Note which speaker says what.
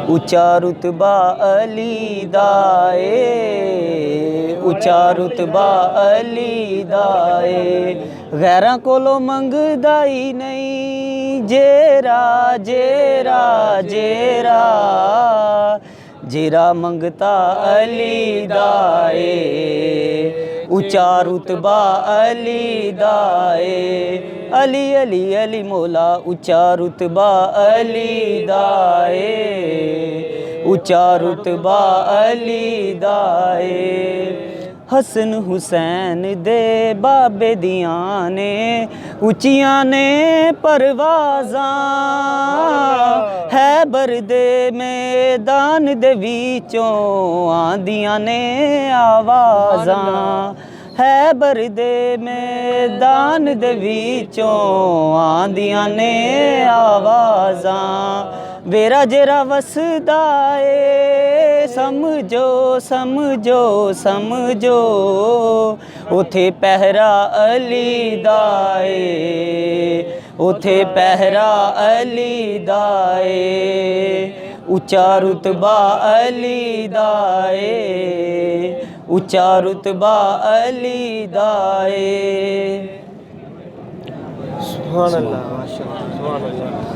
Speaker 1: उच्चा रुतबा अली दा ए, उच्चा रुतबा अली दा ए। गैरां कोलों मंगदा ही नहीं, जेरा जेरा जेरा जेरा मंगता अली दा ए। उच्चा रुतबा अली दा ए। अली अली अली मौला उच्चा रुतबा अली दा ए। उच्चा रुतबा अली दा ए। हसन हुसैन दे बाबे दियां ने उच्चियां ने परवाज़ां, हैबर दे मैदान दे विचों आंदियां ने आवाज़ां, हैबर दे मैदान दे विचों आंदियां ने आवाज़ां। वेरा जेरा वसदा ए, समझो समझो समझो, उथे पहरा अली दा ए, उथे पहरा अली दा ए। उच्चा रुतबा अली दा ए, उच्चा रुतबा अली दा ए।
Speaker 2: सुभान अल्लाह, माशाअल्लाह, सुभान अल्लाह।